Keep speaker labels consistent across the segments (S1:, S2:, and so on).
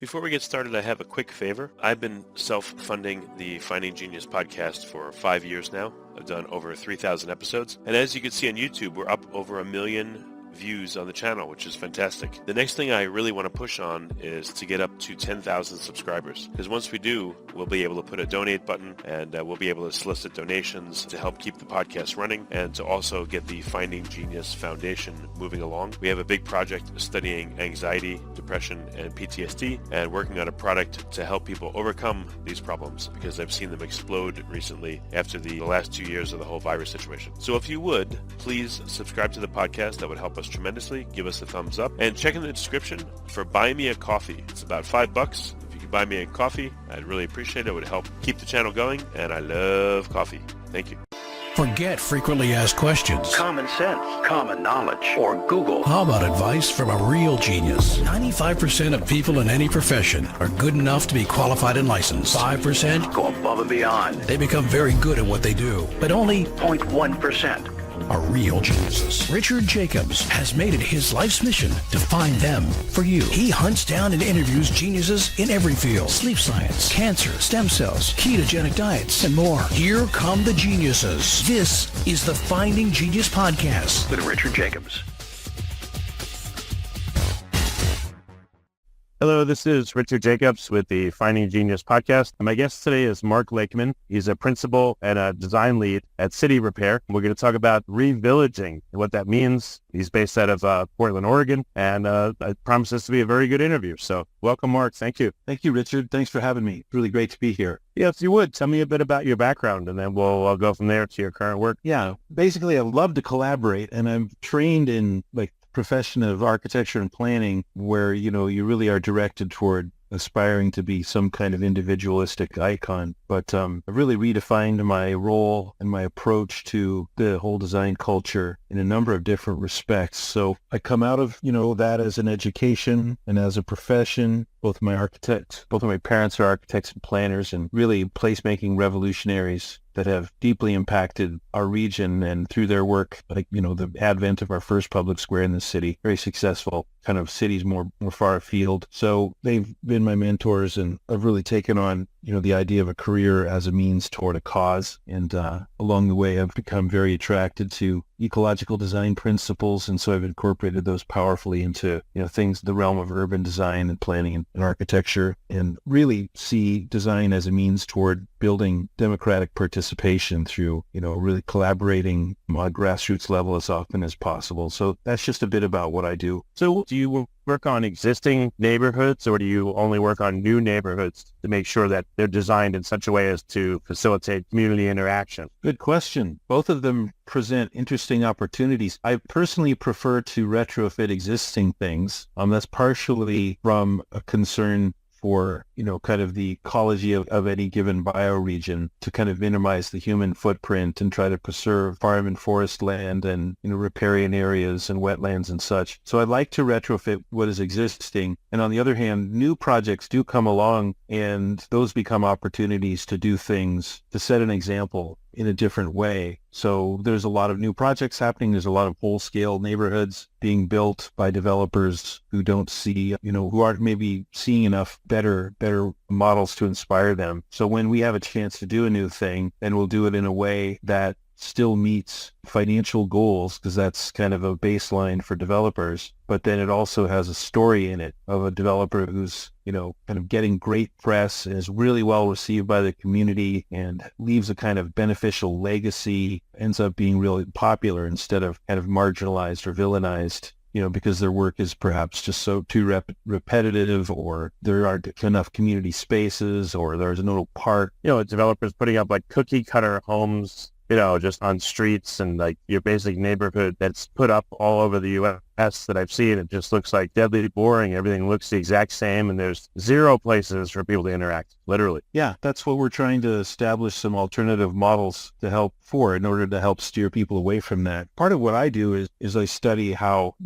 S1: Before we get started, I have a quick favor. I've been self-funding the Finding Genius podcast for 5 years now. I've done over 3,000 episodes. And as you can see on YouTube, we're up over 1 million views on the channel, which is fantastic. The next thing I really want to push on is to get up to 10,000 subscribers. Because once we do, we'll be able to put a donate button and we'll be able to solicit donations to help keep the podcast running and to also get the Finding Genius Foundation moving along. We have a big project studying anxiety, depression, and PTSD and working on a product to help people overcome these problems because I've seen them explode recently after the last 2 years of the whole virus situation. So if you would, please subscribe to the podcast. That would help us tremendously. Give us a thumbs up and check in the description for Buy Me a Coffee. It's about $5. If you could buy me a coffee, I'd really appreciate it. It would help keep the channel going, and I love coffee. Thank you.
S2: Forget frequently asked questions.
S3: Common sense, common knowledge, or Google.
S2: How about advice from a real genius? 95% of people in any profession are good enough to be qualified and licensed. 5%
S3: go above and beyond.
S2: They become very good at what they do, but only
S3: 0.1%
S2: are real geniuses. Richard Jacobs has made it his life's mission to find them for you. He hunts down and interviews geniuses in every field: sleep science, cancer, stem cells, ketogenic diets, and more. Here come the geniuses. This is the Finding Genius Podcast
S3: with Richard Jacobs.
S4: Hello, this is Richard Jacobs with the Finding Genius Podcast. And my guest today is Mark Lakeman. He's a principal and a design lead at City Repair. We're going to talk about revillaging and what that means. He's based out of Portland, Oregon, and it promises to be a very good interview. So welcome, Mark. Thank you.
S5: Thank you, Richard. Thanks for having me. It's really great to be here.
S4: Yeah, if you would, tell me a bit about your background, and then we'll go from there to your current work.
S5: Yeah, basically, I love to collaborate, and I'm trained in profession of architecture and planning where, you really are directed toward aspiring to be some kind of individualistic icon. But I've really redefined my role and my approach to the whole design culture in a number of different respects. So I come out of, that as an education and as a profession. Both of my parents are architects and planners and really placemaking revolutionaries that have deeply impacted our region, and through their work, the advent of our first public square in the city, very successful kind of cities more far afield. So they've been my mentors, and I've really taken on, the idea of a career as a means toward a cause. And along the way, I've become very attracted to ecological design principles, and so I've incorporated those powerfully into, things, the realm of urban design and planning and architecture, and really see design as a means toward building democratic participation through, really collaborating on a grassroots level as often as possible. So that's just a bit about what I do.
S4: So do you work on existing neighborhoods, or do you only work on new neighborhoods to make sure that they're designed in such a way as to facilitate community interaction?
S5: Good question. Both of them present interesting opportunities. I personally prefer to retrofit existing things. That's partially from a concern for, kind of the ecology of any given bioregion, to kind of minimize the human footprint and try to preserve farm and forest land and, riparian areas and wetlands and such. So I like to retrofit what is existing. And on the other hand, new projects do come along, and those become opportunities to do things, to set an example in a different way. So there's a lot of new projects happening. There's a lot of whole-scale neighborhoods being built by developers who don't see, who aren't maybe seeing enough better models to inspire them. So when we have a chance to do a new thing, then we'll do it in a way that still meets financial goals, because that's kind of a baseline for developers. But then it also has a story in it of a developer who's, kind of getting great press and is really well received by the community and leaves a kind of beneficial legacy, ends up being really popular instead of kind of marginalized or villainized, because their work is perhaps just so too repetitive, or there aren't enough community spaces, or there's no park.
S4: Developers putting up like cookie cutter homes, just on streets, and like your basic neighborhood that's put up all over the U.S. that I've seen. It just looks like deadly boring. Everything looks the exact same, and there's zero places for people to interact, literally.
S5: Yeah, that's what we're trying to establish, some alternative models to help for in order to help steer people away from that. Part of what I do is I study how,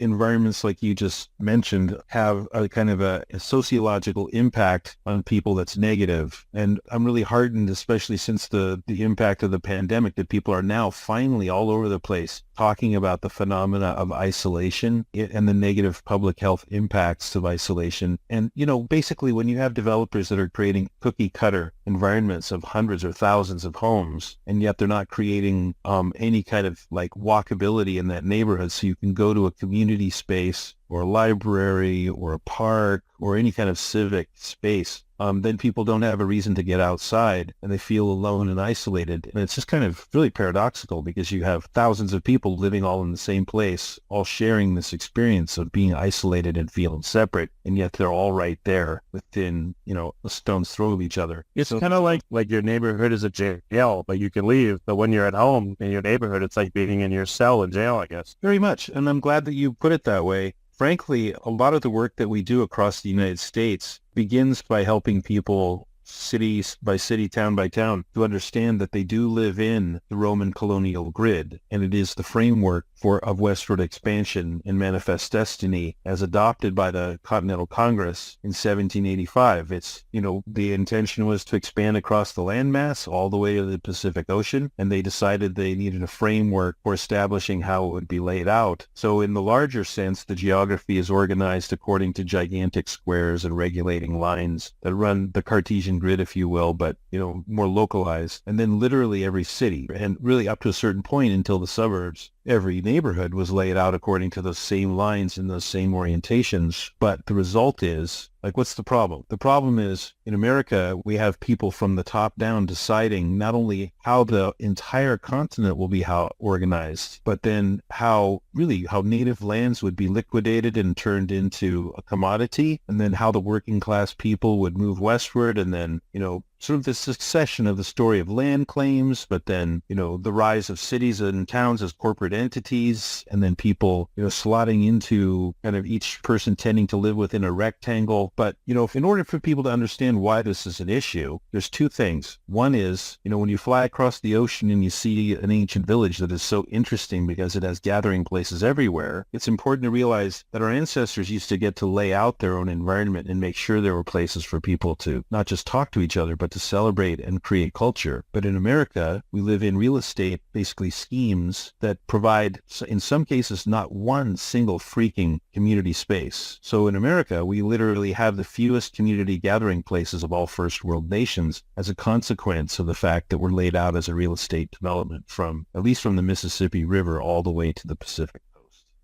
S5: environments like you just mentioned have a kind of a sociological impact on people that's negative. And I'm really heartened, especially since the impact of the pandemic, that people are now finally all over the place talking about the phenomena of isolation isolation and the negative public health impacts of isolation. And, basically when you have developers that are creating cookie cutter environments of hundreds or thousands of homes, and yet they're not creating any kind of like walkability in that neighborhood, so you can go to a community space or a library or a park or any kind of civic space, then people don't have a reason to get outside and they feel alone and isolated. And it's just kind of really paradoxical because you have thousands of people living all in the same place, all sharing this experience of being isolated and feeling separate, and yet they're all right there within, a stone's throw of each other.
S4: It's kind of like your neighborhood is a jail, but you can leave. But when you're at home in your neighborhood, it's like being in your cell in jail, I guess.
S5: Very much. And I'm glad that you put it that way. Frankly, a lot of the work that we do across the United States begins by helping people cities by city, town by town, to understand that they do live in the Roman colonial grid, and it is the framework of westward expansion and manifest destiny as adopted by the Continental Congress in 1785. It's, the intention was to expand across the landmass all the way to the Pacific Ocean, and they decided they needed a framework for establishing how it would be laid out. So in the larger sense, the geography is organized according to gigantic squares and regulating lines that run the Cartesian grid, if you will, but, more localized. And then literally every city, and really up to a certain point until the suburbs, every neighborhood was laid out according to those same lines and those same orientations. But the result is, what's the problem? The problem is, in America, we have people from the top down deciding not only how the entire continent will be organized, but then how native lands would be liquidated and turned into a commodity, and then how the working class people would move westward, and then, sort of the succession of the story of land claims, but then, the rise of cities and towns as corporate entities, and then people, slotting into kind of each person tending to live within a rectangle. But, in order for people to understand why this is an issue, there's two things. One is, when you fly across the ocean and you see an ancient village that is so interesting because it has gathering places everywhere, it's important to realize that our ancestors used to get to lay out their own environment and make sure there were places for people to not just talk to each other, but to celebrate and create culture. But in America, we live in real estate, basically schemes that provide, in some cases, not one single freaking community space. So in America, we literally have the fewest community gathering places of all first world nations as a consequence of the fact that we're laid out as a real estate development at least from the Mississippi River all the way to the Pacific.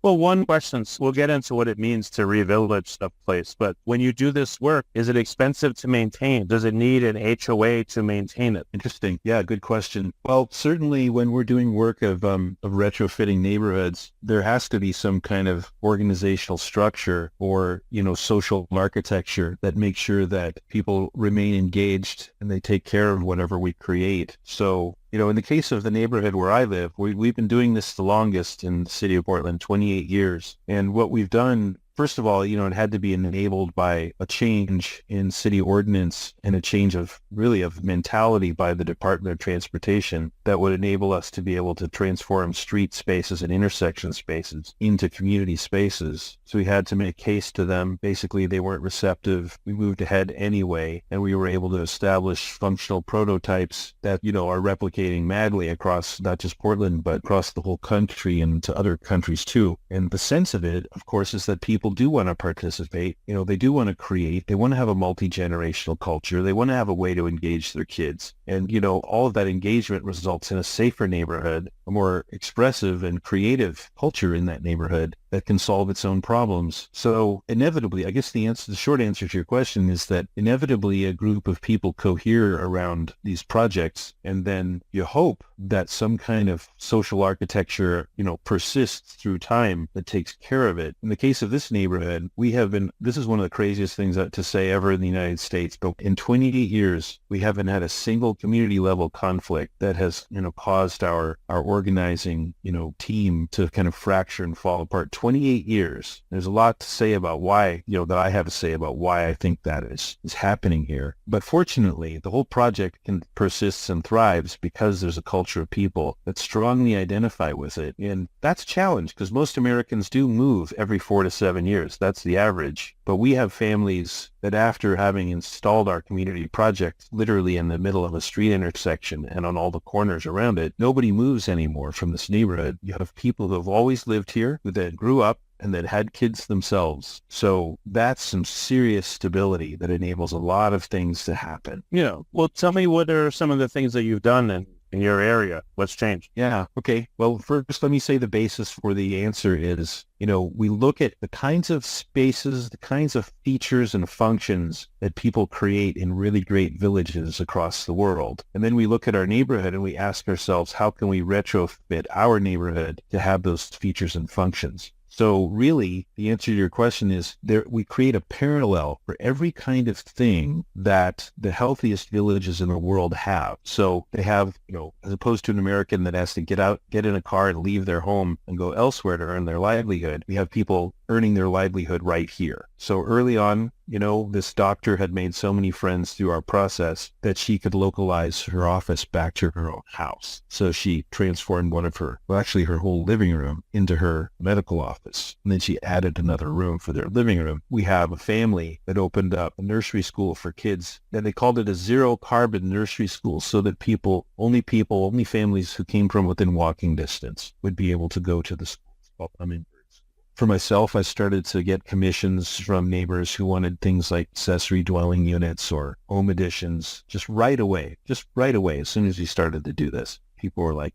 S4: Well, one question, we'll get into what it means to re-village the place, but when you do this work, is it expensive to maintain? Does it need an HOA to maintain it?
S5: Interesting. Yeah, good question. Well, certainly when we're doing work of retrofitting neighborhoods, there has to be some kind of organizational structure or, social architecture that makes sure that people remain engaged and they take care of whatever we create. So, in the case of the neighborhood where I live, we've been doing this the longest in the city of Portland, 28 years. And what we've done, first of all, it had to be enabled by a change in city ordinance and a change of mentality by the Department of Transportation that would enable us to be able to transform street spaces and intersection spaces into community spaces. So we had to make case to them. Basically, they weren't receptive. We moved ahead anyway, and we were able to establish functional prototypes that, are replicating madly across not just Portland, but across the whole country and to other countries too. And the sense of it, of course, is that people do want to participate. They do want to create. They want to have a multi-generational culture. They want to have a way to engage their kids. And, all of that engagement results in a safer neighborhood, a more expressive and creative culture in that neighborhood that can solve its own problems. So inevitably, I guess the short answer to your question is that inevitably a group of people cohere around these projects, and then you hope that some kind of social architecture, persists through time that takes care of it. In the case of this neighborhood, this is one of the craziest things to say ever in the United States, but in 28 years, we haven't had a single community level conflict that has, caused our organizing, team to kind of fracture and fall apart. 28 years. There's a lot to say about why, that I have to say about why I think that is happening here. But fortunately, the whole project persists and thrives because there's a culture of people that strongly identify with it. And that's a challenge because most Americans do move every 4 to 7 years. That's the average. But we have families that after having installed our community project literally in the middle of a street intersection and on all the corners around it, nobody moves anymore from this neighborhood. You have people who have always lived here, who then grew up and that had kids themselves. So that's some serious stability that enables a lot of things to happen.
S4: Yeah. Well, tell me, what are some of the things that you've done in your area? What's changed?
S5: Yeah. Okay. Well, first, let me say the basis for the answer is, we look at the kinds of spaces, the kinds of features and functions that people create in really great villages across the world. And then we look at our neighborhood and we ask ourselves, how can we retrofit our neighborhood to have those features and functions? So really, the answer to your question is we create a parallel for every kind of thing that the healthiest villages in the world have. So they have, as opposed to an American that has to get in a car and leave their home and go elsewhere to earn their livelihood, we have people earning their livelihood right here. So early on, this doctor had made so many friends through our process that she could localize her office back to her own house. So she transformed her whole living room into her medical office. And then she added another room for their living room. We have a family that opened up a nursery school for kids, and they called it a zero carbon nursery school so that only families who came from within walking distance would be able to go to the school. It's called For myself, I started to get commissions from neighbors who wanted things like accessory dwelling units or home additions just right away, as soon as we started to do this. People were like,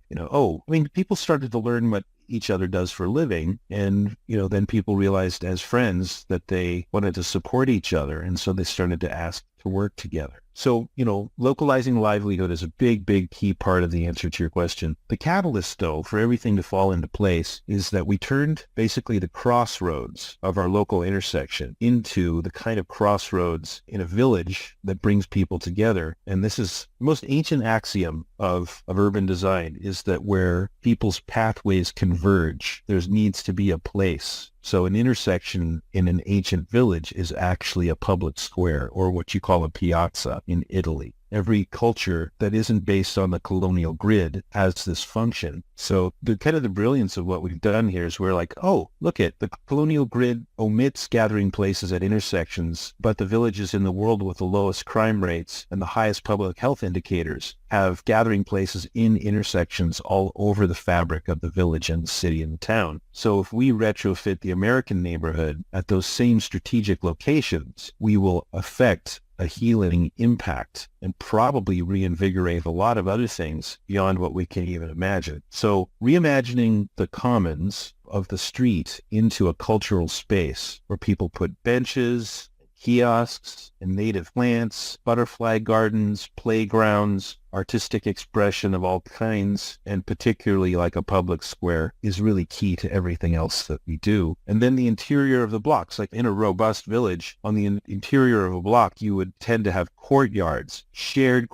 S5: people started to learn what each other does for a living. And, then people realized as friends that they wanted to support each other. And so they started to ask to work together. So, localizing livelihood is a big, big key part of the answer to your question. The catalyst, though, for everything to fall into place is that we turned basically the crossroads of our local intersection into the kind of crossroads in a village that brings people together. And this is the most ancient axiom of urban design, is that where people's pathways converge, there needs to be a place. So an intersection in an ancient village is actually a public square, or what you call a piazza in Italy. Every culture that isn't based on the colonial grid has this function. So the brilliance of what we've done here is we're like, oh, look at the colonial grid omits gathering places at intersections, but the villages in the world with the lowest crime rates and the highest public health indicators have gathering places in intersections all over the fabric of the village and the city and the town. So if we retrofit the American neighborhood at those same strategic locations, we will affect a healing impact and probably reinvigorate a lot of other things beyond what we can even imagine. So reimagining the commons of the street into a cultural space where people put benches, kiosks, and native plants, butterfly gardens, playgrounds, artistic expression of all kinds, and particularly like a public square, is really key to everything else that we do. And then the interior of the blocks, like in a robust village, on the interior of a block, you would tend to have courtyards, shared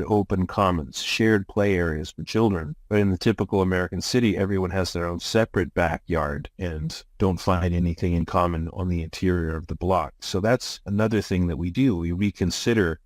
S5: open commons, shared play areas for children. But in the typical American city, everyone has their own separate backyard and don't find anything in common on the interior of the block. So that's another thing that we do. We reconsider,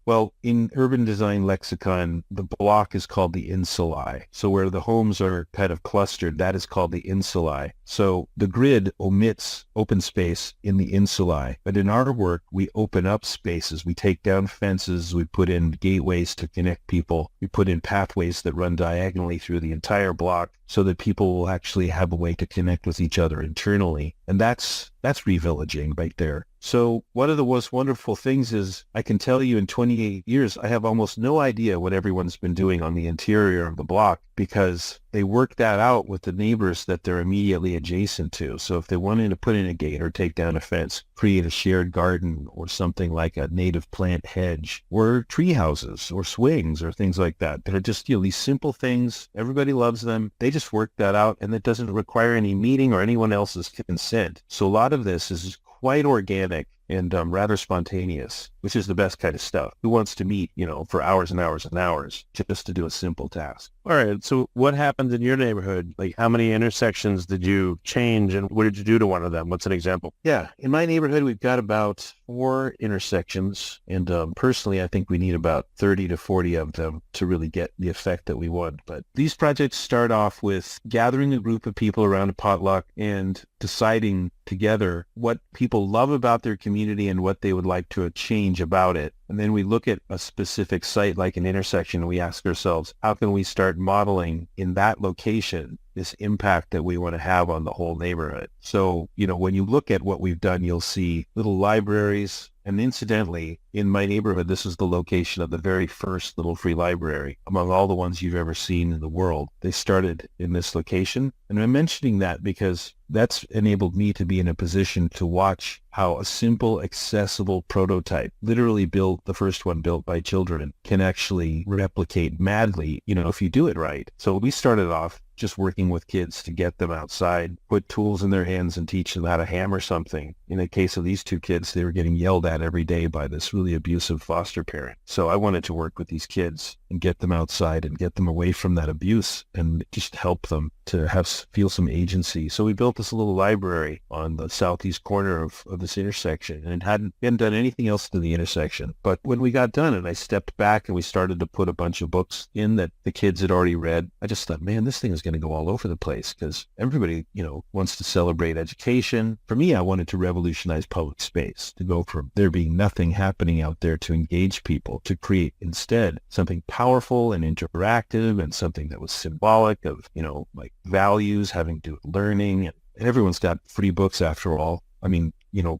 S5: in urban design lexicon, the block is called the insulae. So where the homes are kind of clustered, that is called the insulae. So the grid omits open space in the insulae. But in our work, we open up spaces. We take down fences. We put in gateways to connect people. We put in pathways that run diagonally through the entire block so that people will actually have a way to connect with each other internally. And that's revillaging right there. So one of the most wonderful things is I can tell you in 28 years, I have almost no idea what everyone's been doing on the interior of the block because they work that out with the neighbors that they're immediately adjacent to. So if they wanted to put in a gate or take down a fence, create a shared garden or something like a native plant hedge or tree houses or swings or things like that, that are just, these simple things. Everybody loves them. They just work that out, and it doesn't require any meeting or anyone else's consent. So a lot of this is quite organic and rather spontaneous, which is the best kind of stuff. Who wants to meet, for hours and hours and hours just to do a simple task?
S4: All right. So what happened in your neighborhood? Like, how many intersections did you change, and what did you do to one of them? What's an example?
S5: Yeah, in my neighborhood, we've got about 4 intersections, and personally, I think we need about 30 to 40 of them to really get the effect that we want. But these projects start off with gathering a group of people around a potluck and deciding together what people love about their community and what they would like to change about it. And then we look at a specific site like an intersection and we ask ourselves, how can we start modeling in that location this impact that we want to have on the whole neighborhood? So, when you look at what we've done, you'll see little libraries. And incidentally, in my neighborhood, this is the location of the very first little free library among all the ones you've ever seen in the world. They started in this location. And I'm mentioning that because that's enabled me to be in a position to watch how a simple, accessible prototype, literally built, the first one built by children, can actually replicate madly, if you do it right. So we started off just working with kids to get them outside, put tools in their hands and teach them how to hammer something. In the case of these 2 kids, they were getting yelled at every day by this really abusive foster parent. So I wanted to work with these kids and get them outside and get them away from that abuse and just help them to feel some agency. So we built this little library on the southeast corner of this intersection, and it hadn't done anything else to the intersection. But when we got done and I stepped back and we started to put a bunch of books in that the kids had already read, I just thought, man, this thing is going to go all over the place because everybody, wants to celebrate education. For me, I wanted to revolutionize public space, to go from there being nothing happening out there to engage people, to create instead something powerful and interactive and something that was symbolic of, like values having to do with learning. And everyone's got free books after all. I mean,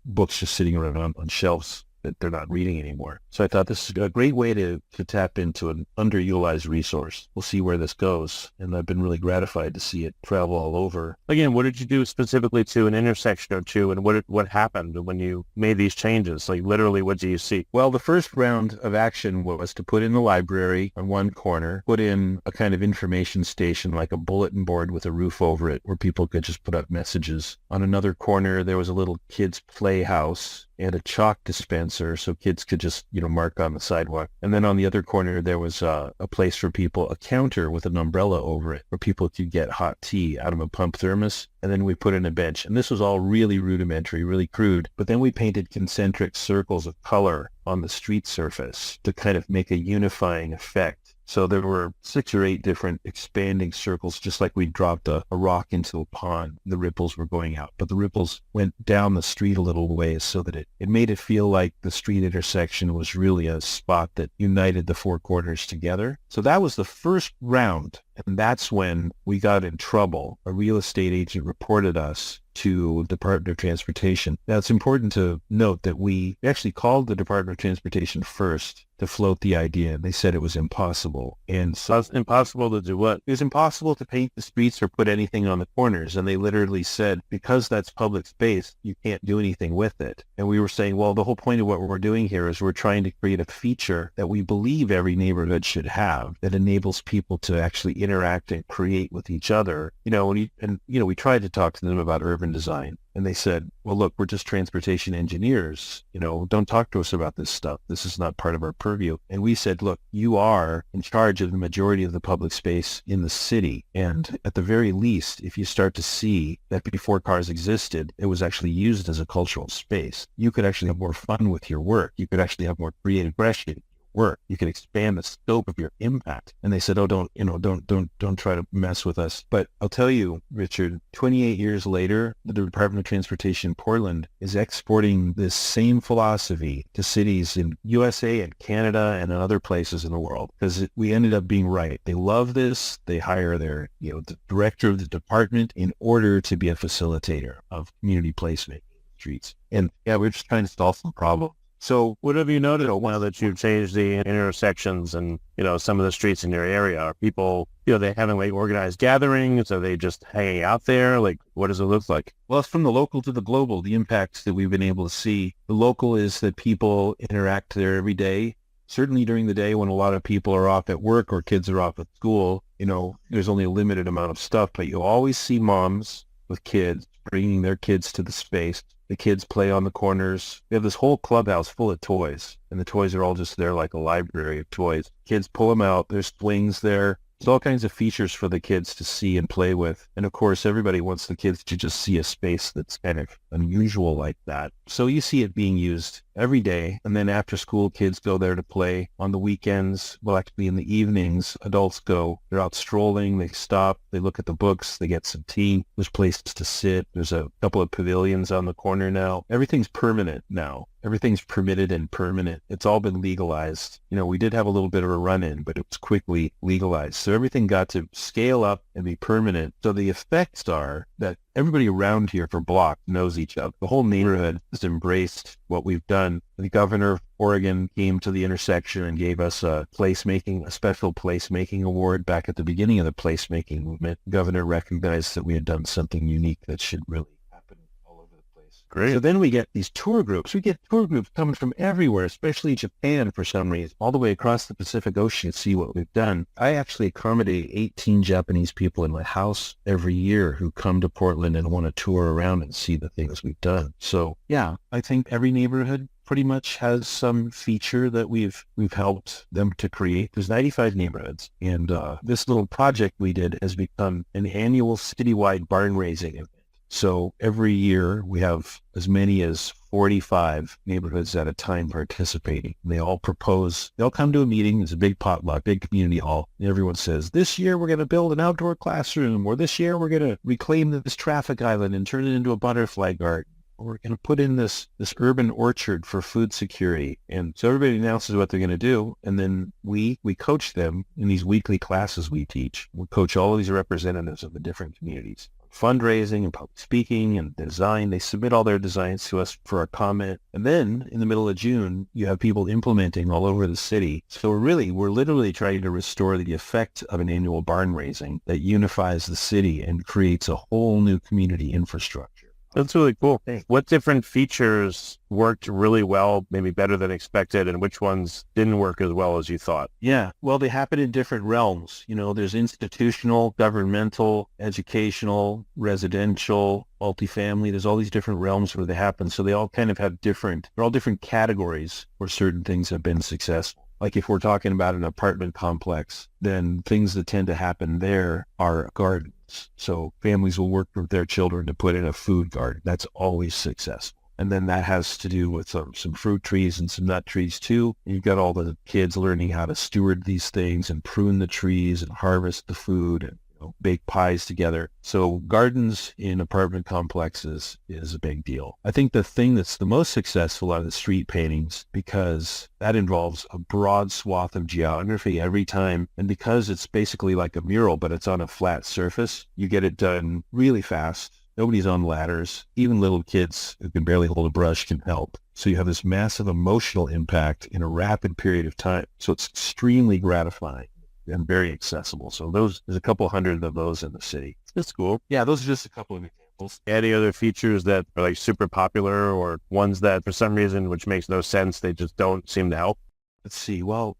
S5: books just sitting around on shelves that they're not reading anymore. So I thought this is a great way to tap into an underutilized resource. We'll see where this goes. And I've been really gratified to see it travel all over.
S4: Again, what did you do specifically to an intersection or two, and what happened when you made these changes? Like, literally, what do you see?
S5: Well, the first round of action was to put in the library on one corner, put in a kind of information station, like a bulletin board with a roof over it, where people could just put up messages. On another corner, there was a little kids' playhouse and a chalk dispenser so kids could just, mark on the sidewalk. And then on the other corner, there was a place for people, a counter with an umbrella over it where people could get hot tea out of a pump thermos. And then we put in a bench. And this was all really rudimentary, really crude. But then we painted concentric circles of color on the street surface to kind of make a unifying effect. So there were 6 or 8 different expanding circles, just like we dropped a rock into a pond. The ripples were going out, but the ripples went down the street a little ways so that it made it feel like the street intersection was really a spot that united the 4 corners together. So that was the first round. And that's when we got in trouble. A real estate agent reported us to the Department of Transportation. Now, it's important to note that we actually called the Department of Transportation first to float the idea. They said it was impossible. And so
S4: It's impossible to do what?
S5: it was impossible to paint the streets or put anything on the corners. And they literally said, because that's public space, you can't do anything with it. And we were saying, well, the whole point of what we're doing here is we're trying to create a feature that we believe every neighborhood should have that enables people to actually interact and create with each other. We tried to talk to them about urban design. And they said, well, look, we're just transportation engineers. Don't talk to us about this stuff. This is not part of our purview. And we said, look, you are in charge of the majority of the public space in the city. And at the very least, if you start to see that before cars existed, it was actually used as a cultural space, you could actually have more fun with your work. You could actually have more creative expression. Work. You can expand the scope of your impact. And they said, oh, don't try to mess with us. But I'll tell you, Richard, 28 years later, the Department of Transportation in Portland is exporting this same philosophy to cities in USA and Canada and in other places in the world, because we ended up being right. They love this. They hire their, the director of the department in order to be a facilitator of community placemaking in the streets. And yeah, we're just trying to solve some problems. So
S4: What have you noticed now that you've changed the intersections and, some of the streets in your area? Are people, they having like organized gatherings? Are they just hanging out there? Like, what does it look like?
S5: Well, it's from the local to the global, the impacts that we've been able to see. The local is that people interact there every day. Certainly during the day when a lot of people are off at work or kids are off at school, there's only a limited amount of stuff, but you always see moms with kids bringing their kids to the space. The kids play on the corners. We have this whole clubhouse full of toys, and the toys are all just there like a library of toys. Kids pull them out. There's swings there. There's all kinds of features for the kids to see and play with. And of course, everybody wants the kids to just see a space that's kind of unusual like that. So you see it being used every day. And then after school, kids go there to play. On the weekends, well, actually in the evenings, adults go. They're out strolling. They stop. They look at the books. They get some tea. There's places to sit. There's a couple of pavilions on the corner now. Everything's permanent now. Everything's permitted and permanent. It's all been legalized. We did have a little bit of a run-in, but it was quickly legalized. So everything got to scale up and be permanent. So the effects are that everybody around here for block knows each other. The whole neighborhood has embraced what we've done. The governor of Oregon came to the intersection and gave us a special placemaking award back at the beginning of the placemaking movement. The governor recognized that we had done something unique that should really happen all over the place.
S4: Great.
S5: So then we get these tour groups. We get tour groups coming from everywhere, especially Japan for some reason, all the way across the Pacific Ocean to see what we've done. I actually accommodate 18 Japanese people in my house every year who come to Portland and want to tour around and see the things we've done. So yeah, I think every neighborhood pretty much has some feature that we've helped them to create. There's 95 neighborhoods, and this little project we did has become an annual citywide barn raising event. So every year we have as many as 45 neighborhoods at a time participating. They all come to a meeting. It's a big potluck, big community hall. And everyone says, this year we're going to build an outdoor classroom, or this year we're going to reclaim this traffic island and turn it into a butterfly garden. We're going to put in this urban orchard for food security. And so everybody announces what they're going to do. And then we coach them in these weekly classes we teach. We coach all of these representatives of the different communities. Fundraising and public speaking and design. They submit all their designs to us for a comment. And then in the middle of June, you have people implementing all over the city. So we're literally trying to restore the effect of an annual barn raising that unifies the city and creates a whole new community infrastructure.
S4: That's really cool.
S5: Thanks.
S4: What different features worked really well, maybe better than expected, and which ones didn't work as well as you thought?
S5: Yeah, well, they happen in different realms. There's institutional, governmental, educational, residential, multifamily. There's all these different realms where they happen. So they all kind of have they're all different categories where certain things have been successful. Like if we're talking about an apartment complex, then things that tend to happen there are gardens. So families will work with their children to put in a food garden. That's always successful. And then that has to do with some fruit trees and some nut trees too. And you've got all the kids learning how to steward these things and prune the trees and harvest the food and bake pies together. So gardens in apartment complexes is a big deal. I think the thing that's the most successful are the street paintings, because that involves a broad swath of geography every time. And because it's basically like a mural, but it's on a flat surface, you get it done really fast. Nobody's on ladders. Even little kids who can barely hold a brush can help. So you have this massive emotional impact in a rapid period of time. So it's extremely gratifying and very accessible. So there's a couple hundred of those in the city.
S4: That's cool.
S5: Yeah, those are just a couple of examples.
S4: Any other features that are like super popular, or ones that for some reason, which makes no sense, they just don't seem to help?
S5: Let's see. Well,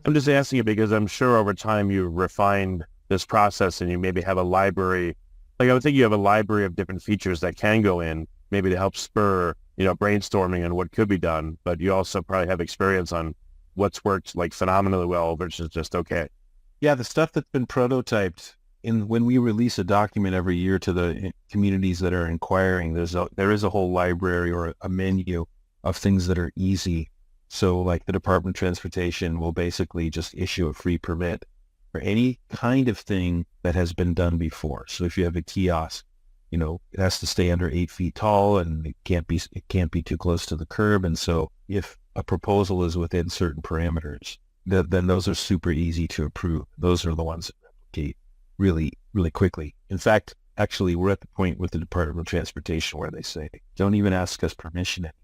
S4: I'm just asking you because I'm sure over time you refined this process and you maybe have a library. Like I would think you have a library of different features that can go in, maybe to help spur, brainstorming on what could be done. But you also probably have experience on what's worked like phenomenally well versus just okay.
S5: Yeah, the stuff that's been prototyped when we release a document every year to the communities that are inquiring, there is a whole library or a menu of things that are easy. So like the Department of Transportation will basically just issue a free permit for any kind of thing that has been done before. So if you have a kiosk, it has to stay under 8 feet tall and it can't be too close to the curb. And so if a proposal is within certain parameters, then those are super easy to approve. Those are the ones that replicate really, really quickly. In fact, actually, we're at the point with the Department of Transportation where they say, don't even ask us permission anymore.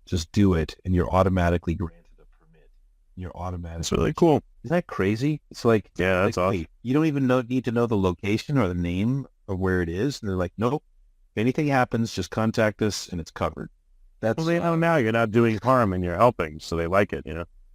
S5: Just do it, and you're automatically granted a permit.
S4: That's really cool.
S5: Isn't that crazy? It's like,
S4: yeah, that's awesome.
S5: Wait, you don't even need to know the location or the name of where it is. And they're like, nope. If anything happens, just contact us, and it's covered.
S4: Well, they know now you're not doing harm and you're helping, so they like it,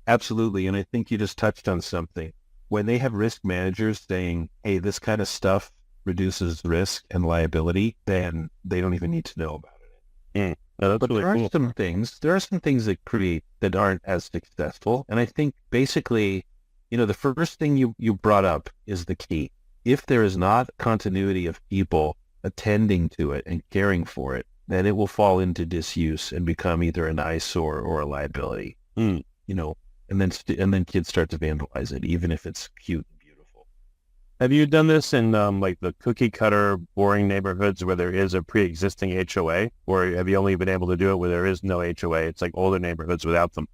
S5: Absolutely. And I think you just touched on something. When they have risk managers saying, hey, this kind of stuff reduces risk and liability, then they don't even need to know about it.
S4: No, that's
S5: But
S4: really
S5: there are
S4: cool.
S5: some things that aren't as successful. And I think basically, the first thing you brought up is the key. If there is not continuity of people attending to it and caring for it, then it will fall into disuse and become either an eyesore or a liability.
S4: Mm.
S5: And then kids start to vandalize it, even if it's cute and beautiful.
S4: Have you done this in like the cookie cutter, boring neighborhoods where there is a pre-existing HOA, or have you only been able to do it where there is no HOA? It's like older neighborhoods without them.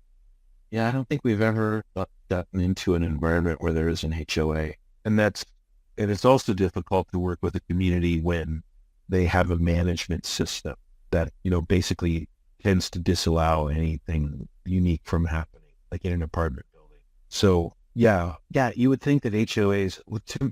S5: Yeah, I don't think we've ever gotten into an environment where there is an HOA. And it's also difficult to work with a community when they have a management system that, basically tends to disallow anything unique from happening, like in an apartment building. So yeah, you would think that HOAs,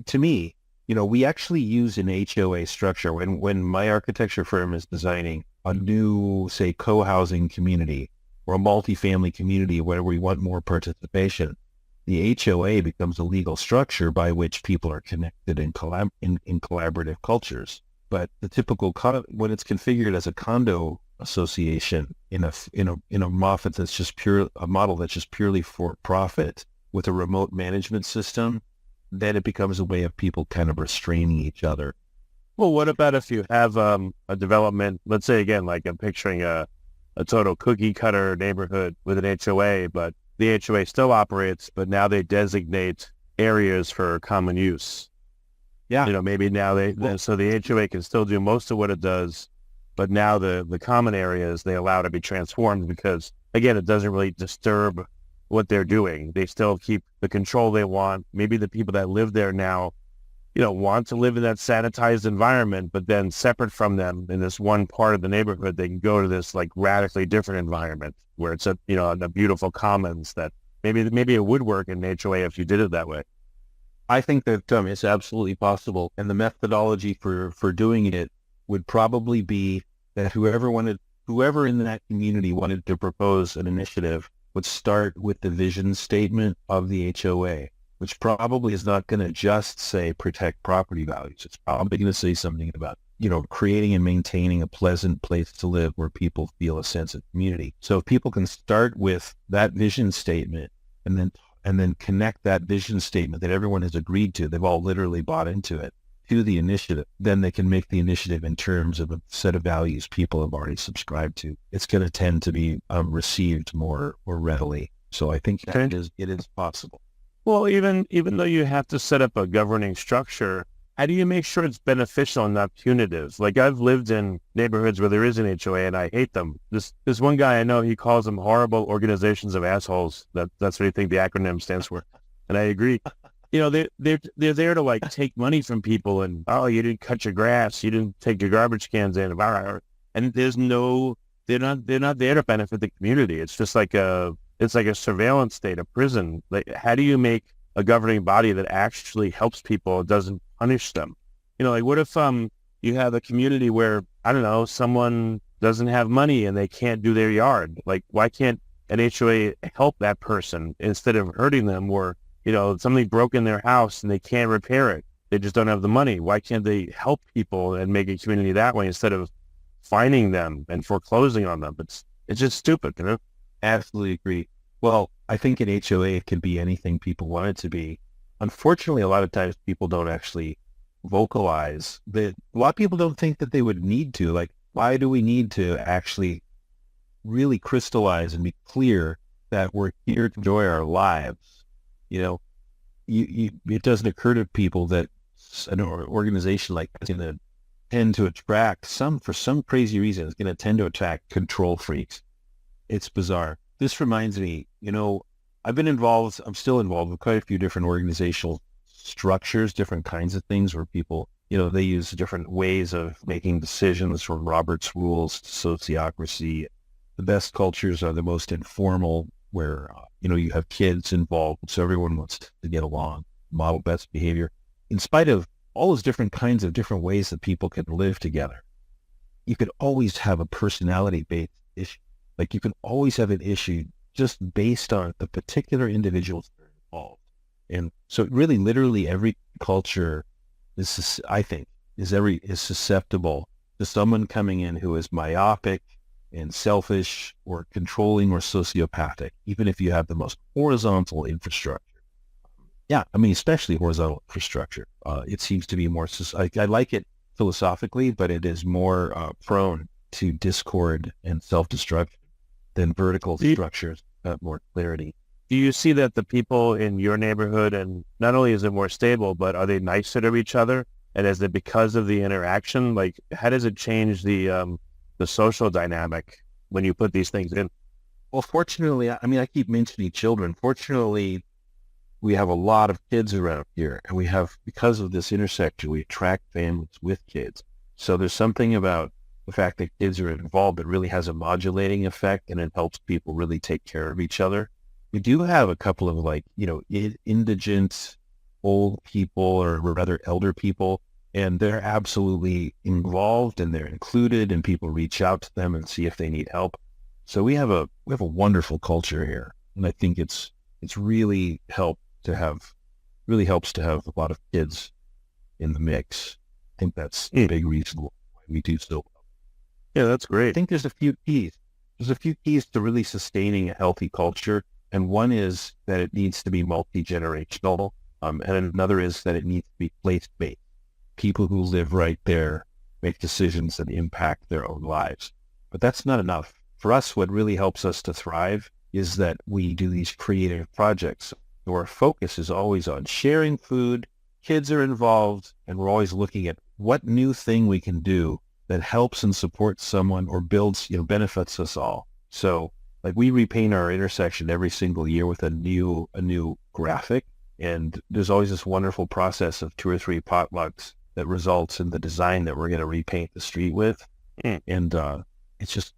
S5: to me, we actually use an HOA structure when my architecture firm is designing a new, say, co-housing community or a multifamily community where we want more participation. The HOA becomes a legal structure by which people are connected in collaborative cultures. But the typical when it's configured as a condo association in a model that's just purely for profit with a remote management system, then it becomes a way of people kind of restraining each other.
S4: Well, what about if you have a development, let's say again, like I'm picturing a total cookie cutter neighborhood with an HOA, but the HOA still operates, but now they designate areas for common use.
S5: Yeah.
S4: Maybe now so the HOA can still do most of what it does, but now the common areas they allow to be transformed because, again, it doesn't really disturb what they're doing. They still keep the control they want. Maybe the people that live there now, want to live in that sanitized environment, but then separate from them in this one part of the neighborhood, they can go to this like radically different environment where it's a beautiful commons that maybe it would work in HOA if you did it that way.
S5: I think that it's absolutely possible. And the methodology for doing it would probably be that whoever in that community wanted to propose an initiative would start with the vision statement of the HOA, which probably is not going to just say protect property values. It's probably going to say something about, creating and maintaining a pleasant place to live where people feel a sense of community. So if people can start with that vision statement and then connect that vision statement that everyone has agreed to, they've all literally bought into it, to the initiative, then they can make the initiative in terms of a set of values people have already subscribed to. It's going to tend to be received more readily. So I think it is possible.
S4: Well, even though you have to set up a governing structure, how do you make sure it's beneficial and not punitive? Like I've lived in neighborhoods where there is an HOA and I hate them. This one guy I know, he calls them horrible organizations of assholes. That's what I think the acronym stands for. And I agree. They're there to like take money from people and, oh, you didn't cut your grass, you didn't take your garbage cans in, and they're not there to benefit the community. It's just like it's like a surveillance state, a prison. Like, how do you make a governing body that actually helps people, doesn't punish them? Like what if you have a community where, I don't know, someone doesn't have money and they can't do their yard? Like, why can't an HOA help that person instead of hurting them? Or, something broke in their house and they can't repair it. They just don't have the money. Why can't they help people and make a community that way instead of fining them and foreclosing on them? It's just stupid,
S5: Absolutely agree. Well, I think an HOA can be anything people want it to be. Unfortunately, a lot of times people don't actually vocalize that. A lot of people don't think that they would need to. Like, why do we need to actually really crystallize and be clear that we're here to enjoy our lives? It doesn't occur to people that an organization like that's going to tend to attract for some crazy reason, it's going to tend to attract control freaks. It's bizarre. This reminds me, I'm still involved with quite a few different organizational structures, different kinds of things where people, they use different ways of making decisions, from Robert's rules to sociocracy. The best cultures are the most informal, where, you have kids involved, so everyone wants to get along, model best behavior. In spite of all those different kinds of different ways that people can live together, you could always have a personality-based issue. Like, you can always have an issue just based on the particular individuals that are involved. And so really, literally every culture is susceptible to to someone coming in who is myopic and selfish or controlling or sociopathic, even if you have the most horizontal infrastructure. Yeah, I mean, especially horizontal infrastructure. It seems to be more, I like it philosophically, but it is more prone to discord and self-destruction than vertical structures have more clarity.
S4: Do you see that the people in your neighborhood, and not only is it more stable, but are they nicer to each other? And is it because of the interaction? Like, how does it change the social dynamic when you put these things in?
S5: Well, fortunately, I mean, I keep mentioning children. Fortunately, we have a lot of kids around here, and we have, because of this intersection, we attract families with kids. So there's something about the fact that kids are involved that really has a modulating effect, and it helps people really take care of each other. We do have a couple of, like, you know, indigent old people, or rather elder people, and they're absolutely involved and they're included, and people reach out to them and see if they need help. So we have a wonderful culture here, and I think it's really helps to have a lot of kids in the mix. I think that's a big reason why we do so well.
S4: Yeah, that's great.
S5: I think there's a few keys. There's a few keys to really sustaining a healthy culture, and one is that it needs to be multi-generational, and another is that it needs to be place-based. People who live right there make decisions that impact their own lives. But that's not enough. For us, what really helps us to thrive is that we do these creative projects. So our focus is always on sharing food, kids are involved, and we're always looking at what new thing we can do that helps and supports someone or builds, benefits us all. So, like, we repaint our intersection every single year with a new graphic, and there's always this wonderful process of 2 or 3 potlucks that results in the design that we're going to repaint the street with. And it's just,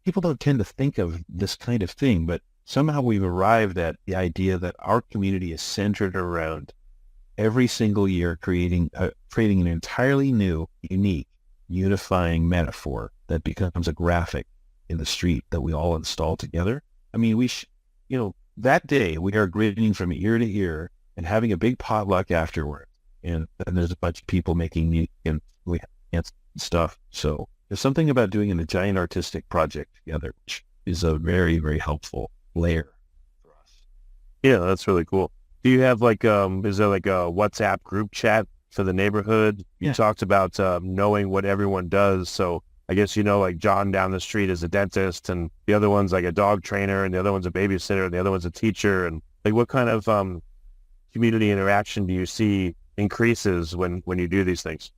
S5: people don't tend to think of this kind of thing, but somehow we've arrived at the idea that our community is centered around every single year creating an entirely new, unique, unifying metaphor that becomes a graphic in the street that we all install together. I mean, that day we are grinning from ear to ear and having a big potluck afterward. And there's a bunch of people making music and we have stuff. So there's something about doing a giant artistic project together, which is a very, very helpful layer for us.
S4: Yeah, that's really cool. Do you have is there like a WhatsApp group chat for the neighborhood? You talked about knowing what everyone does. So I guess, like John down the street is a dentist, and the other one's like a dog trainer, and the other one's a babysitter, and the other one's a teacher. And like, what kind of community interaction do you see increases when you do these things?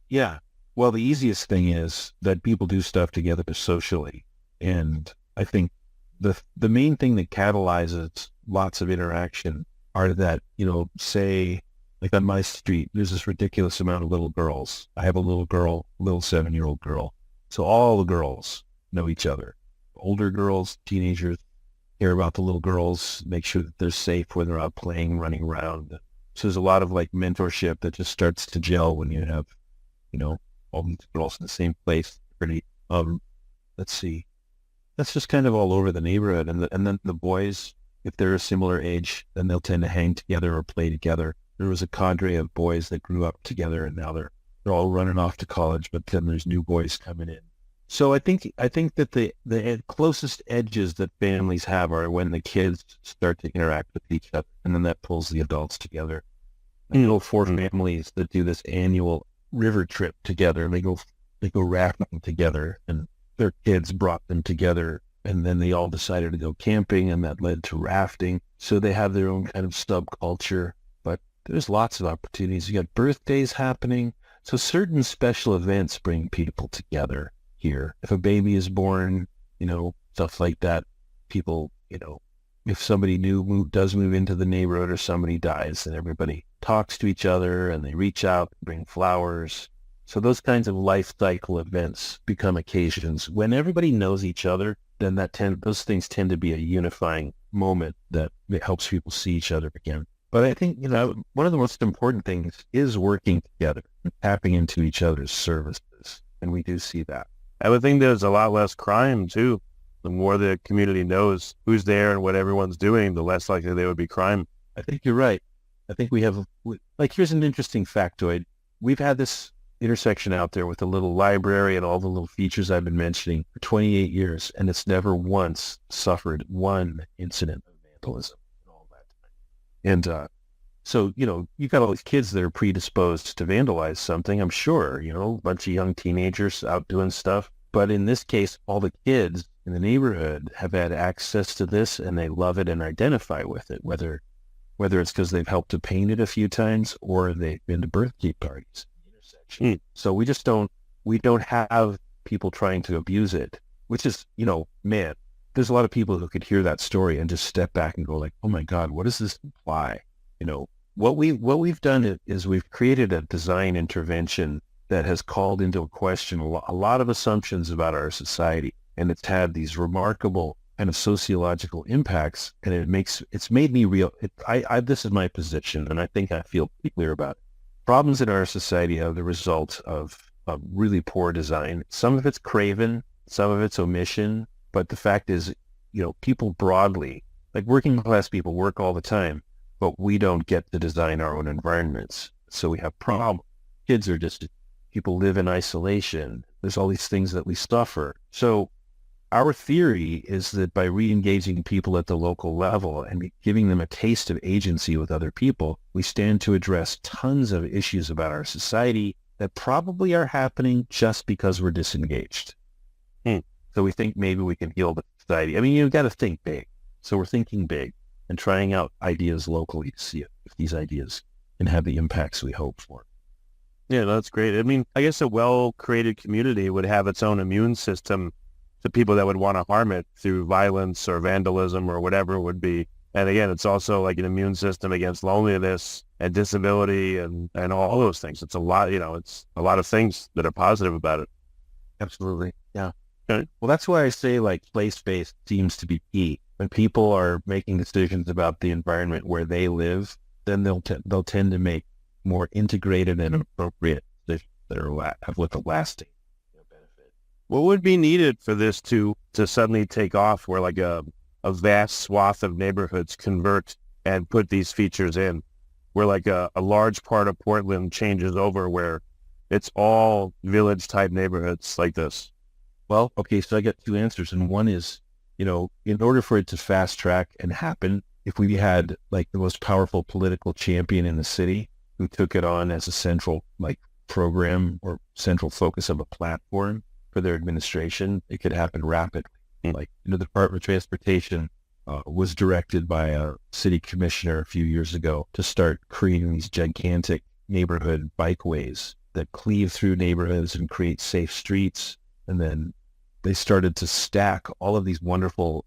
S5: Yeah. Well, the easiest thing is that people do stuff together socially. And I think the main thing that catalyzes lots of interaction are that, say, like on my street, there's this ridiculous amount of little girls. I have a little 7-year-old girl. So all the girls know each other. Older girls, teenagers, care about the little girls, make sure that they're safe when they're out playing, running around. So there's a lot of like mentorship that just starts to gel when you have, all these girls in the same place. Pretty, let's see. That's just kind of all over the neighborhood. And then the boys, if they're a similar age, then they'll tend to hang together or play together. There was a cadre of boys that grew up together, and now they're all running off to college, but then there's new boys coming in. So I think that the closest edges that families have are when the kids start to interact with each other, and then that pulls the adults together. I know 4 families that do this annual river trip together. They go rafting together, and their kids brought them together, and then they all decided to go camping, and that led to rafting. So they have their own kind of subculture, but there's lots of opportunities. You got birthdays happening. So certain special events bring people together here. If a baby is born, stuff like that, people, if somebody new does move into the neighborhood or somebody dies, then everybody talks to each other and they reach out, bring flowers. So those kinds of life cycle events become occasions. When everybody knows each other, then those things tend to be a unifying moment that helps people see each other again. But I think, one of the most important things is working together and tapping into each other's services. And we do see that.
S4: I would think there's a lot less crime, too. The more the community knows who's there and what everyone's doing, the less likely there would be crime.
S5: I think you're right. I think we have, here's an interesting factoid. We've had this intersection out there with a little library and all the little features I've been mentioning for 28 years, and it's never once suffered one incident of vandalism in all that time. And so, you've got all these kids that are predisposed to vandalize something, I'm sure, a bunch of young teenagers out doing stuff. But in this case, all the kids in the neighborhood have had access to this, and they love it and identify with it, whether it's because they've helped to paint it a few times or they've been to birthday parties. So we don't have people trying to abuse it, which is, man, there's a lot of people who could hear that story and just step back and go like, oh my God, what does this imply? What we've done is we've created a design intervention that has called into question a lot of assumptions about our society. And it's had these remarkable kind of sociological impacts, and it's made me real. This is my position, and I think I feel pretty clear about it. Problems in our society are the result of really poor design. Some of it's craven, some of it's omission, but the fact is, people broadly, like working class people, work all the time, but we don't get to design our own environments. So we have problems. Kids are people live in isolation. There's all these things that we suffer. So our theory is that by re-engaging people at the local level and giving them a taste of agency with other people, we stand to address tons of issues about our society that probably are happening just because we're disengaged. So we think maybe we can heal the society. I mean, you've got to think big. So we're thinking big and trying out ideas locally to see if these ideas can have the impacts we hope for.
S4: Yeah, that's great. I mean, I guess a well-created community would have its own immune system to people that would want to harm it through violence or vandalism or whatever it would be. And again, it's also like an immune system against loneliness and disability and all those things. It's a lot, it's a lot of things that are positive about it.
S5: Absolutely. Yeah.
S4: Okay.
S5: Well, that's why I say place-based seems to be key. When people are making decisions about the environment where they live, then they'll tend to make more integrated and appropriate decisions that have with a lasting benefit.
S4: What would be needed for this to suddenly take off, where like a vast swath of neighborhoods convert and put these features in, where like a large part of Portland changes over, where it's all village type neighborhoods like this?
S5: Well, okay, so I got two answers. And one is, in order for it to fast track and happen, if we had like the most powerful political champion in the city who took it on as a central program or central focus of a platform for their administration, it could happen rapidly. The Department of Transportation was directed by a city commissioner a few years ago to start creating these gigantic neighborhood bikeways that cleave through neighborhoods and create safe streets. And then they started to stack all of these wonderful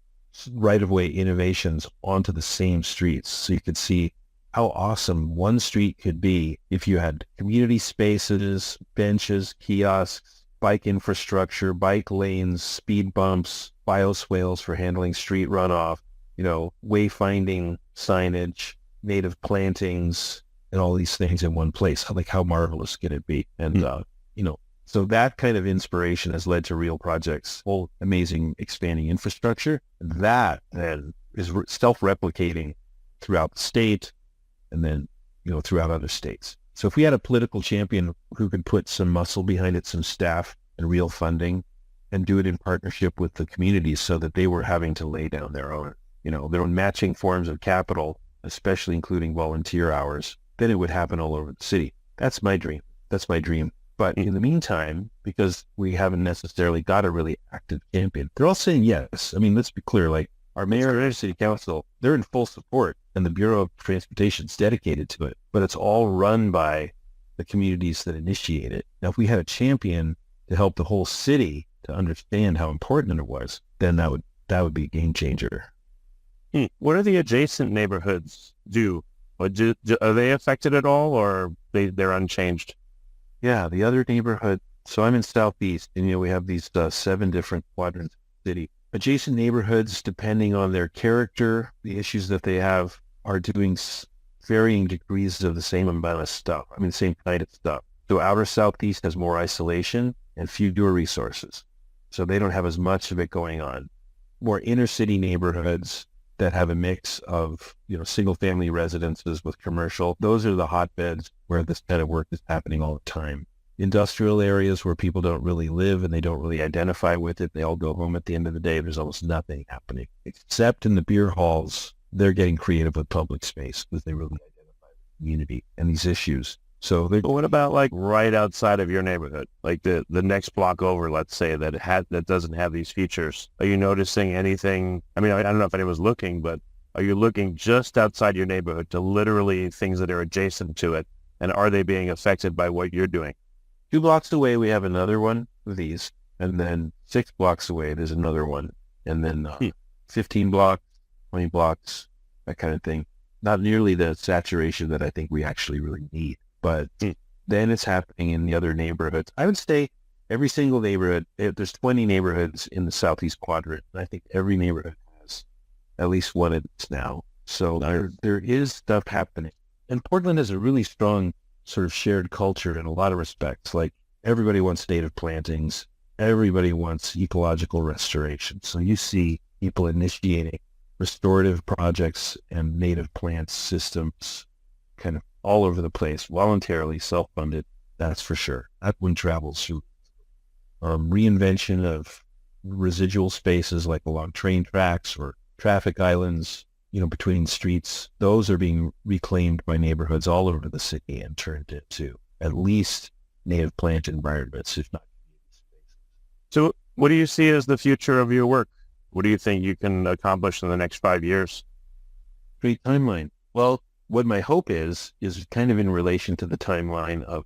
S5: right-of-way innovations onto the same streets. So you could see how awesome one street could be if you had community spaces, benches, kiosks, bike infrastructure, bike lanes, speed bumps, bioswales for handling street runoff, wayfinding signage, native plantings, and all these things in one place. Like, how marvelous can it be? And, so that kind of inspiration has led to real projects, whole amazing expanding infrastructure. That then is self-replicating throughout the state and then, throughout other states. So if we had a political champion who could put some muscle behind it, some staff and real funding, and do it in partnership with the communities so that they were having to lay down their own matching forms of capital, especially including volunteer hours, then it would happen all over the city. That's my dream. But in the meantime, because we haven't necessarily got a really active champion, they're all saying yes. I mean, let's be clear, like our mayor and our city council, they're in full support, and the Bureau of Transportation is dedicated to it, but it's all run by the communities that initiate it. Now, if we had a champion to help the whole city to understand how important it was, then that would be a game changer.
S4: What do the adjacent neighborhoods do? Are they affected at all, or they're unchanged?
S5: Yeah, the other neighborhood. So I'm in Southeast, and we have these 7 different quadrants of the city. Adjacent neighborhoods, depending on their character, the issues that they have, are doing varying degrees of the same amount of stuff. I mean, same kind of stuff. So outer Southeast has more isolation and fewer resources. So they don't have as much of it going on. More inner city neighborhoods that have a mix of, single family residences with commercial, those are the hotbeds where this kind of work is happening all the time. industrial areas where people don't really live and they don't really identify with it. They all go home at the end of the day. There's almost nothing happening, except in the beer halls. They're getting creative with public space because they really identify with the community and these issues. So
S4: But what about like right outside of your neighborhood, like the next block over, let's say, that doesn't have these features? Are you noticing anything? I mean, I don't know if anyone's looking, but are you looking just outside your neighborhood to literally things that are adjacent to it? And are they being affected by what you're doing?
S5: 2 blocks away, we have another one of these. And then 6 blocks away, there's another one. And then 15 blocks, 20 blocks, that kind of thing. Not nearly the saturation that I think we actually really need. But then it's happening in the other neighborhoods. I would say every single neighborhood, there's 20 neighborhoods in the southeast quadrant. And I think every neighborhood has at least one of these now. So there is stuff happening. And Portland has a really strong sort of shared culture in a lot of respects. Like everybody wants native plantings. Everybody wants ecological restoration. So you see people initiating restorative projects and native plant systems kind of all over the place, voluntarily, self-funded, that's for sure. That one travels through. Reinvention of residual spaces like along train tracks or traffic islands, between streets. Those are being reclaimed by neighborhoods all over the city and turned into at least native plant environments, if not community spaces.
S4: So what do you see as the future of your work? What do you think you can accomplish in the next 5 years?
S5: Great timeline. Well, what my hope is kind of in relation to the timeline of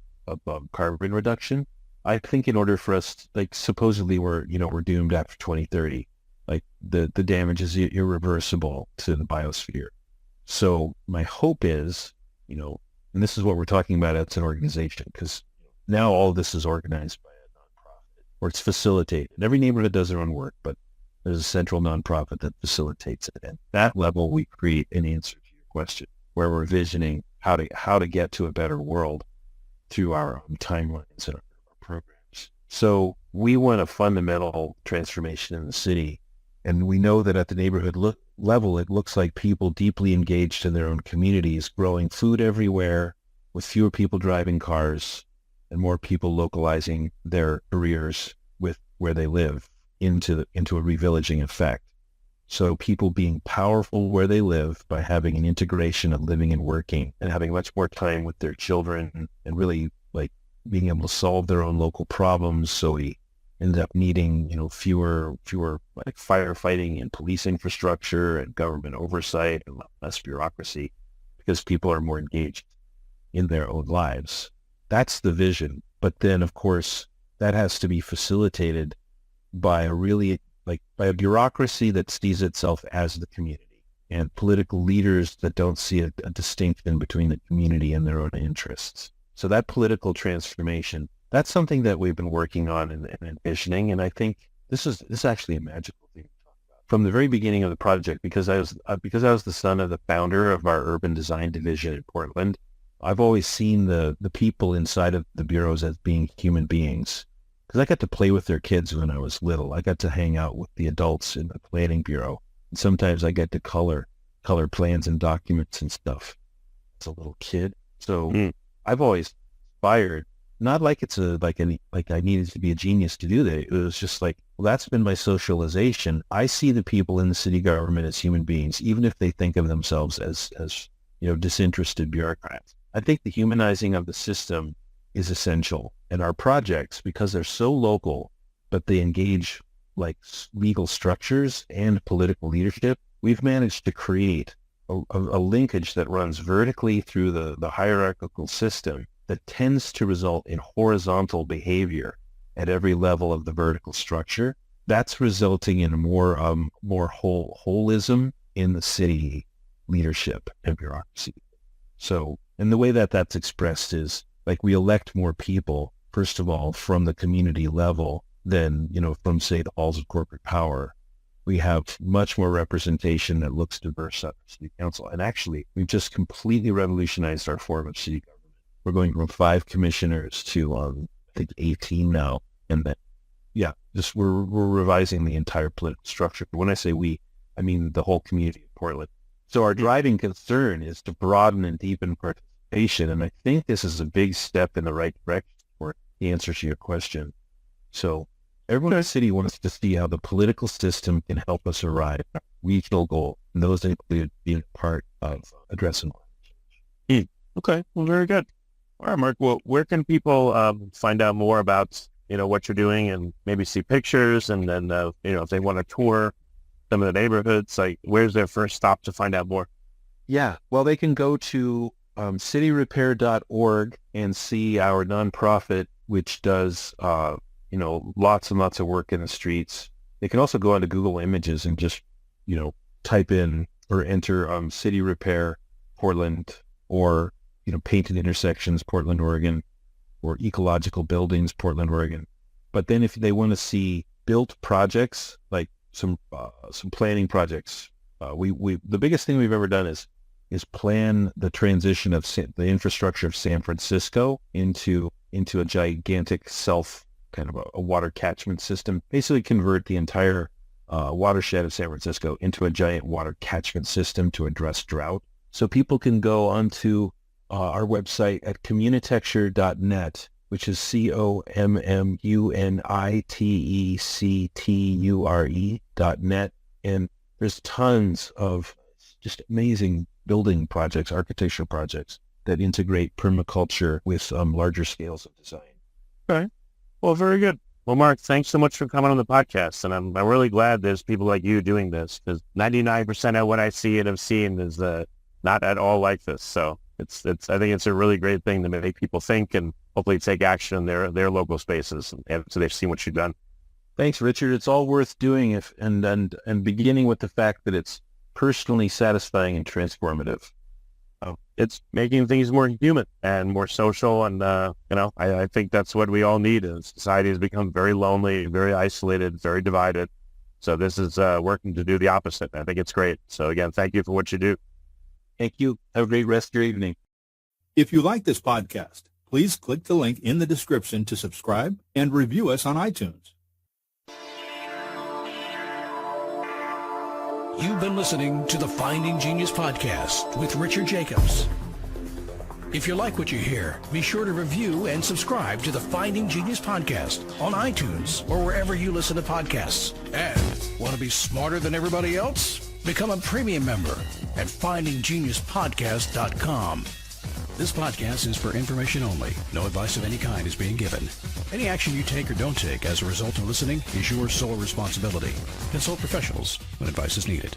S5: carbon reduction. I think in order for us, like supposedly we're doomed after 2030, like the damage is irreversible to the biosphere. So my hope is, and this is what we're talking about as an organization, because now all of this is organized by a nonprofit, or it's facilitated. Every neighborhood does their own work, but there's a central nonprofit that facilitates it. And at that level, we create an answer to your question, where we're visioning how to get to a better world through our own timelines and our programs. So we want a fundamental transformation in the city. And we know that at the neighborhood level, it looks like people deeply engaged in their own communities, growing food everywhere, with fewer people driving cars and more people localizing their careers with where they live into a revillaging effect. So people being powerful where they live by having an integration of living and working and having much more time with their children and really like being able to solve their own local problems. So we end up needing, fewer like firefighting and police infrastructure and government oversight and less bureaucracy because people are more engaged in their own lives. That's the vision. But then, of course, that has to be facilitated by by a bureaucracy that sees itself as the community and political leaders that don't see a distinction between the community and their own interests. So that political transformation, that's something that we've been working on and envisioning. And I think this is actually a magical thing to talk about. From the very beginning of the project, because I was the son of the founder of our urban design division in Portland, I've always seen the people inside of the bureaus as being human beings. Because I got to play with their kids when I was little. I got to hang out with the adults in the planning bureau. And sometimes I get to color plans and documents and stuff as a little kid. So I've always aspired, not like I needed to be a genius to do that. It was just like, well, that's been my socialization. I see the people in the city government as human beings, even if they think of themselves as disinterested bureaucrats. I think the humanizing of the system is essential. And our projects, because they're so local, but they engage like legal structures and political leadership, we've managed to create a linkage that runs vertically through the hierarchical system that tends to result in horizontal behavior at every level of the vertical structure. That's resulting in more holism in the city leadership and bureaucracy. So, and the way that that's expressed is like we elect more people, first of all, from the community level than, from, say, the halls of corporate power. We have much more representation that looks diverse at the city council. And actually, we've just completely revolutionized our form of city government. We're going from 5 commissioners to, I think, 18 now. And that, we're revising the entire political structure. When I say we, I mean the whole community of Portland. So our driving concern is to broaden and deepen participation. And I think this is a big step in the right direction for the answer to your question. So everyone in the city wants to see how the political system can help us arrive at our regional goal, and those include being part of addressing climate change.
S4: Okay, well, very good. All right, Mark. Well, where can people find out more about what you're doing and maybe see pictures, and then if they want to tour some of the neighborhoods, like where's their first stop to find out more?
S5: Yeah, well, they can go to cityrepair.org and see our nonprofit, which does lots and lots of work in the streets. They can also go onto Google Images and just type in or enter City Repair Portland, or painted intersections Portland, Oregon, or ecological buildings Portland, Oregon. But then if they want to see built projects, like some planning projects, the biggest thing we've ever done is plan the transition of the infrastructure of San Francisco into a gigantic kind of a water catchment system. Basically convert the entire watershed of San Francisco into a giant water catchment system to address drought. So people can go onto our website at communitecture.net, which is COMMUNITECTURE.net. And there's tons of just amazing building projects, architectural projects that integrate permaculture with larger scales of design.
S4: Okay. Well, very good. Well, Mark, thanks so much for coming on the podcast. And I'm really glad there's people like you doing this, because 99% of what I see and have seen is not at all like this. So I think it's a really great thing to make people think and hopefully take action in their local spaces, and so they've seen what you've done.
S5: Thanks, Richard. It's all worth doing and beginning with the fact that it's personally satisfying and transformative.
S4: It's making things more human and more social, and I think that's what we all need. Society has become very lonely, very isolated, very divided. So this is working to do the opposite. I think it's great. So again, thank you for what you do.
S5: Thank you. Have a great rest of your evening.
S6: If you like this podcast, please click the link in the description to subscribe and review us on iTunes.
S2: You've been listening to the Finding Genius podcast with Richard Jacobs. If you like what you hear, be sure to review and subscribe to the Finding Genius podcast on iTunes or wherever you listen to podcasts. And want to be smarter than everybody else? Become a premium member at findinggeniuspodcast.com. This podcast is for information only. No advice of any kind is being given. Any action you take or don't take as a result of listening is your sole responsibility. Consult professionals when advice is needed.